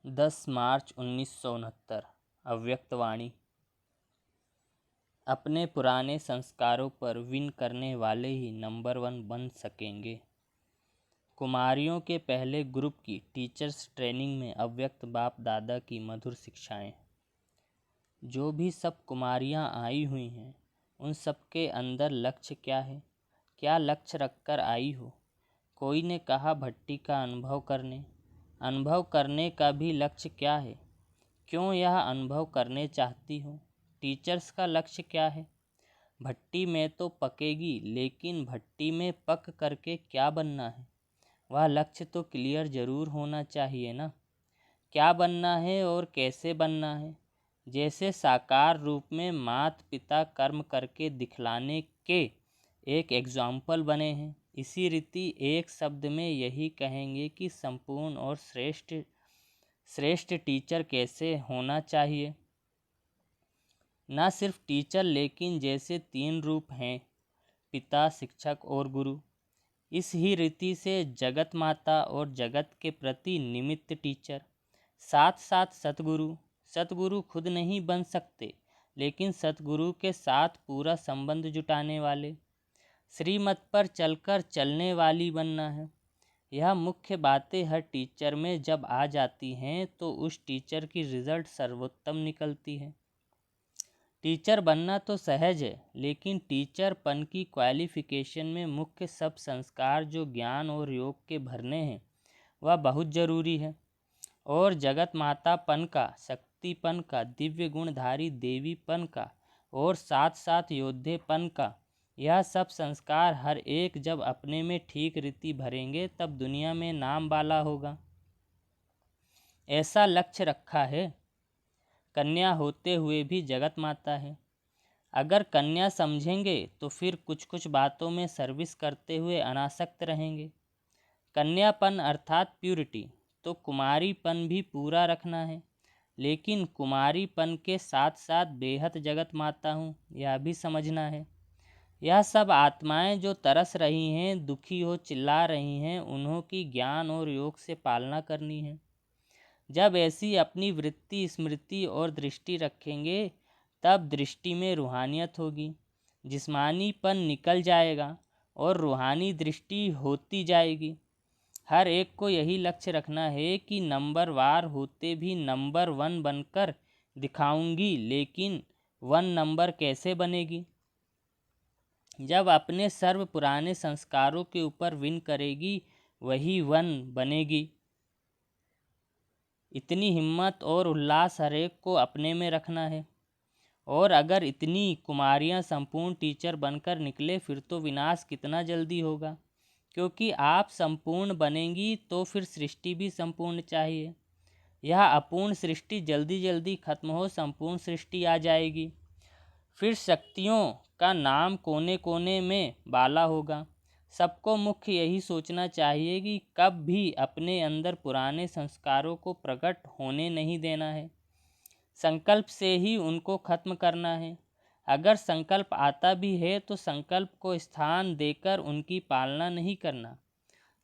10 मार्च 1969। अव्यक्तवाणी। अपने पुराने संस्कारों पर विन करने वाले ही नंबर 1 बन सकेंगे। कुमारियों के पहले ग्रुप की टीचर्स ट्रेनिंग में अव्यक्त बाप दादा की मधुर शिक्षाएं। जो भी सब कुमारियां आई हुई हैं, उन सब के अंदर लक्ष्य क्या है? क्या लक्ष्य रखकर आई हो? कोई ने कहा भट्टी का अनुभव करने का भी लक्ष्य क्या है? क्यों यह अनुभव करने चाहती हो? टीचर्स का लक्ष्य क्या है? भट्टी में तो पकेगी, लेकिन भट्टी में पक करके क्या बनना है? वह लक्ष्य तो क्लियर जरूर होना चाहिए ना। क्या बनना है और कैसे बनना है? जैसे साकार रूप में माता पिता कर्म करके दिखलाने के एक एग्जाम्पल बने हैं, इसी रीति एक शब्द में यही कहेंगे कि संपूर्ण और श्रेष्ठ टीचर कैसे होना चाहिए। न सिर्फ टीचर, लेकिन जैसे 3 रूप हैं, पिता, शिक्षक और गुरु। इस ही रीति से जगत माता और जगत के प्रति निमित्त टीचर, साथ साथ सतगुरु खुद नहीं बन सकते, लेकिन सतगुरु के साथ पूरा संबंध जुटाने वाले, श्रीमत पर चलकर चलने वाली बनना है। यह मुख्य बातें हर टीचर में जब आ जाती हैं तो उस टीचर की रिजल्ट सर्वोत्तम निकलती है। टीचर बनना तो सहज है, लेकिन टीचरपन की क्वालिफिकेशन में मुख्य सब संस्कार जो ज्ञान और योग के भरने हैं, वह बहुत ज़रूरी है। और जगत मातापन का, शक्तिपन का, दिव्य गुणधारी देवीपन का और साथ साथ योद्धेपन का, यह सब संस्कार हर एक जब अपने में ठीक रीति भरेंगे तब दुनिया में नाम वाला होगा। ऐसा लक्ष्य रखा है। कन्या होते हुए भी जगत माता है। अगर कन्या समझेंगे तो फिर कुछ कुछ बातों में सर्विस करते हुए अनासक्त रहेंगे। कन्यापन अर्थात प्यूरिटी, तो कुमारीपन भी पूरा रखना है, लेकिन कुमारीपन के साथ साथ बेहद जगत माता हूँ, यह भी समझना है। यह सब आत्माएं जो तरस रही हैं, दुखी हो चिल्ला रही हैं, उन्हों की ज्ञान और योग से पालना करनी है। जब ऐसी अपनी वृत्ति, स्मृति और दृष्टि रखेंगे, तब दृष्टि में रूहानियत होगी, जिस्मानीपन निकल जाएगा और रूहानी दृष्टि होती जाएगी। हर एक को यही लक्ष्य रखना है कि नंबर वार होते भी नंबर 1 बनकर दिखाऊंगी, लेकिन 1 नंबर कैसे बनेगी? जब अपने सर्व पुराने संस्कारों के ऊपर विन करेगी, वही 1 बनेगी। इतनी हिम्मत और उल्लास हर एक को अपने में रखना है। और अगर इतनी कुमारियां संपूर्ण टीचर बनकर निकले, फिर तो विनाश कितना जल्दी होगा, क्योंकि आप संपूर्ण बनेंगी तो फिर सृष्टि भी संपूर्ण चाहिए। यह अपूर्ण सृष्टि जल्दी जल्दी खत्म हो, संपूर्ण सृष्टि आ जाएगी। फिर शक्तियों का नाम कोने कोने में बाला होगा। सबको मुख्य यही सोचना चाहिए कि कब भी अपने अंदर पुराने संस्कारों को प्रकट होने नहीं देना है। संकल्प से ही उनको खत्म करना है। अगर संकल्प आता भी है तो संकल्प को स्थान देकर उनकी पालना नहीं करना।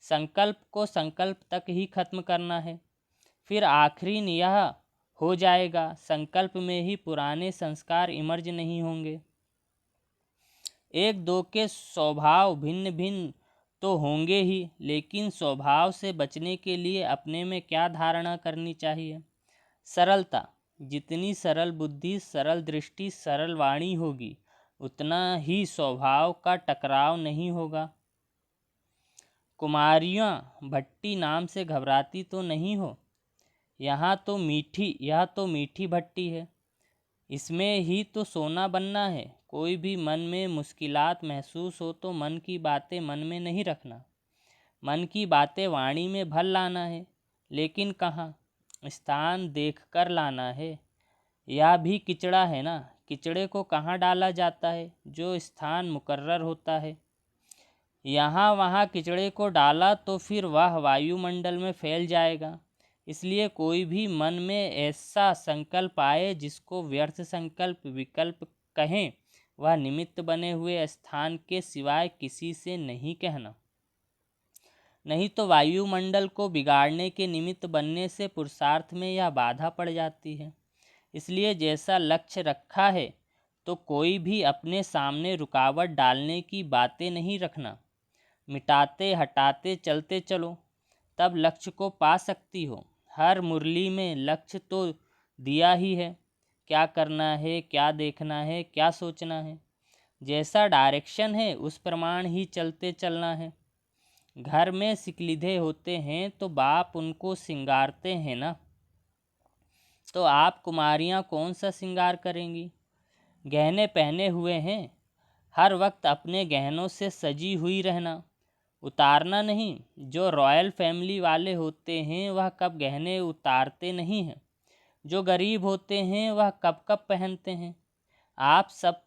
संकल्प को संकल्प तक ही खत्म करना है। फिर आखिरी यह हो जाएगा, संकल्प में ही पुराने संस्कार इमर्ज नहीं होंगे। एक दो के स्वभाव भिन्न भिन्न तो होंगे ही, लेकिन स्वभाव से बचने के लिए अपने में क्या धारणा करनी चाहिए? सरलता। जितनी सरल बुद्धि, सरल दृष्टि, सरल वाणी होगी, उतना ही स्वभाव का टकराव नहीं होगा। कुमारियां भट्टी नाम से घबराती तो नहीं हो। यह तो मीठी भट्टी है। इसमें ही तो सोना बनना है। कोई भी मन में मुश्किलात महसूस हो तो मन की बातें मन में नहीं रखना। मन की बातें वाणी में भर लाना है, लेकिन कहाँ? स्थान देखकर लाना है। यह भी किचड़ा है ना। किचड़े को कहाँ डाला जाता है? जो स्थान मुकर्रर होता है। यहाँ वहाँ किचड़े को डाला तो फिर वह वायुमंडल में फैल जाएगा। इसलिए कोई भी मन में ऐसा संकल्प आए जिसको व्यर्थ संकल्प, विकल्प कहें, वह निमित्त बने हुए स्थान के सिवाय किसी से नहीं कहना। नहीं तो वायुमंडल को बिगाड़ने के निमित्त बनने से पुरुषार्थ में यह बाधा पड़ जाती है। इसलिए जैसा लक्ष्य रखा है तो कोई भी अपने सामने रुकावट डालने की बातें नहीं रखना। मिटाते हटाते चलते चलो, तब लक्ष्य को पा सकती हो। हर मुरली में लक्ष्य तो दिया ही है, क्या करना है, क्या देखना है, क्या सोचना है। जैसा डायरेक्शन है उस प्रमाण ही चलते चलना है। घर में सिकलिधे होते हैं तो बाप उनको सिंगारते हैं ना, तो आप कुमारियाँ कौन सा सिंगार करेंगी? गहने पहने हुए हैं, हर वक्त अपने गहनों से सजी हुई रहना, उतारना नहीं। जो रॉयल फैमिली वाले होते हैं वह कब गहने उतारते नहीं हैं। जो गरीब होते हैं वह कब कब पहनते हैं। आप सब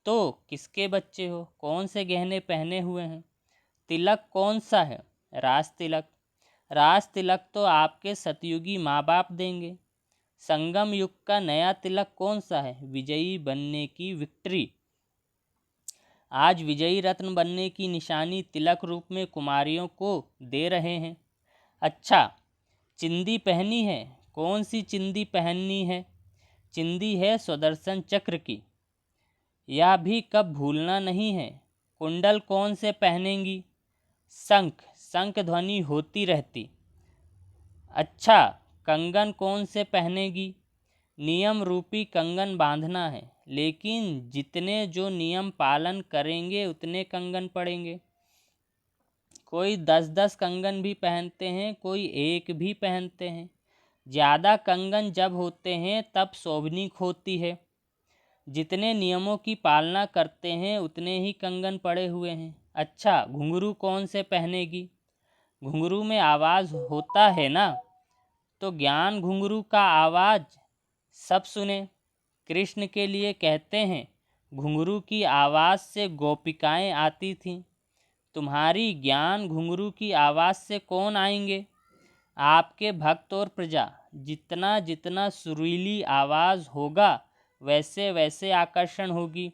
तो किसके बच्चे हो? कौन से गहने पहने हुए हैं? तिलक कौन सा है? राज तिलक। राज तिलक तो आपके सतयुगी माँ बाप देंगे। संगम युग का नया तिलक कौन सा है? विजयी बनने की विक्ट्री। आज विजयी रत्न बनने की निशानी तिलक रूप में कुमारियों को दे रहे हैं। अच्छा, चिंदी पहनी है? कौन सी चिंदी पहननी है? चिंदी है सुदर्शन चक्र की, यह भी कब भूलना नहीं है। कुंडल कौन से पहनेंगी? शंख, शंख ध्वनि होती रहती। अच्छा, कंगन कौन से पहनेगी? नियम रूपी कंगन बांधना है, लेकिन जितने जो नियम पालन करेंगे उतने कंगन पड़ेंगे। कोई 10-10 कंगन भी पहनते हैं, कोई एक भी पहनते हैं। ज़्यादा कंगन जब होते हैं तब शोभनीक होती है। जितने नियमों की पालना करते हैं उतने ही कंगन पड़े हुए हैं। अच्छा, घुंघरू कौन से पहनेगी? घुंघरू में आवाज़ होता है ना, तो ज्ञान घुंघरू का आवाज़ सब सुने। कृष्ण के लिए कहते हैं, घुंघरू की आवाज़ से गोपिकाएं आती थीं। तुम्हारी ज्ञान घुंघरू की आवाज़ से कौन आएंगे? आपके भक्त और प्रजा। जितना जितना सुरीली आवाज़ होगा वैसे वैसे आकर्षण होगी।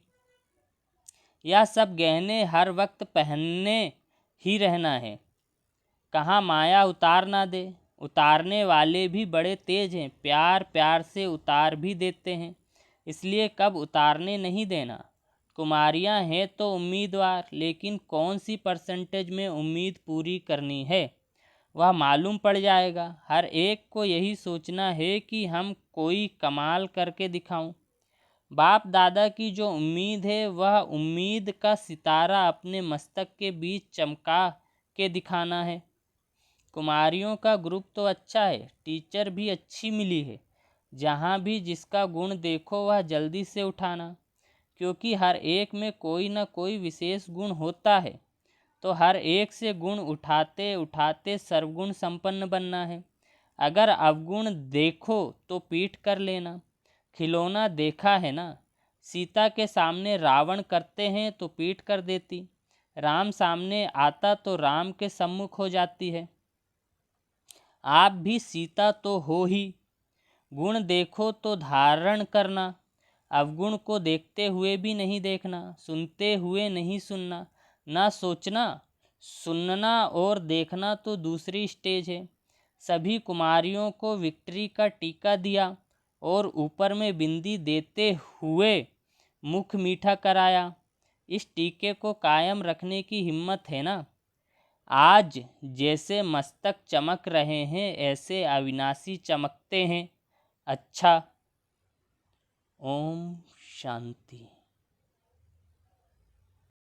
यह सब गहने हर वक्त पहनने ही रहना है, कहाँ माया उतार ना दे। उतारने वाले भी बड़े तेज हैं, प्यार प्यार से उतार भी देते हैं, इसलिए कब उतारने नहीं देना। कुमारियाँ हैं तो उम्मीदवार, लेकिन कौन सी परसेंटेज में उम्मीद पूरी करनी है वह मालूम पड़ जाएगा। हर एक को यही सोचना है कि हम कोई कमाल करके दिखाऊं। बाप दादा की जो उम्मीद है वह उम्मीद का सितारा अपने मस्तक के बीच चमका के दिखाना है। कुमारियों का ग्रुप तो अच्छा है, टीचर भी अच्छी मिली है। जहाँ भी जिसका गुण देखो वह जल्दी से उठाना, क्योंकि हर एक में कोई न कोई विशेष गुण होता है। तो हर एक से गुण उठाते उठाते सर्वगुण संपन्न बनना है। अगर अवगुण देखो तो पीठ कर लेना। खिलौना देखा है ना, सीता के सामने रावण करते हैं तो पीठ कर देती, राम सामने आता तो राम के सम्मुख हो जाती है। आप भी सीता तो हो ही। गुण देखो तो धारण करना, अवगुण को देखते हुए भी नहीं देखना, सुनते हुए नहीं सुनना। ना सोचना, सुनना और देखना तो दूसरी स्टेज है। सभी कुमारियों को विक्ट्री का टीका दिया और ऊपर में बिंदी देते हुए मुख मीठा कराया। इस टीके को कायम रखने की हिम्मत है ना। आज जैसे मस्तक चमक रहे हैं ऐसे अविनाशी चमकते हैं। अच्छा, ओम शांति।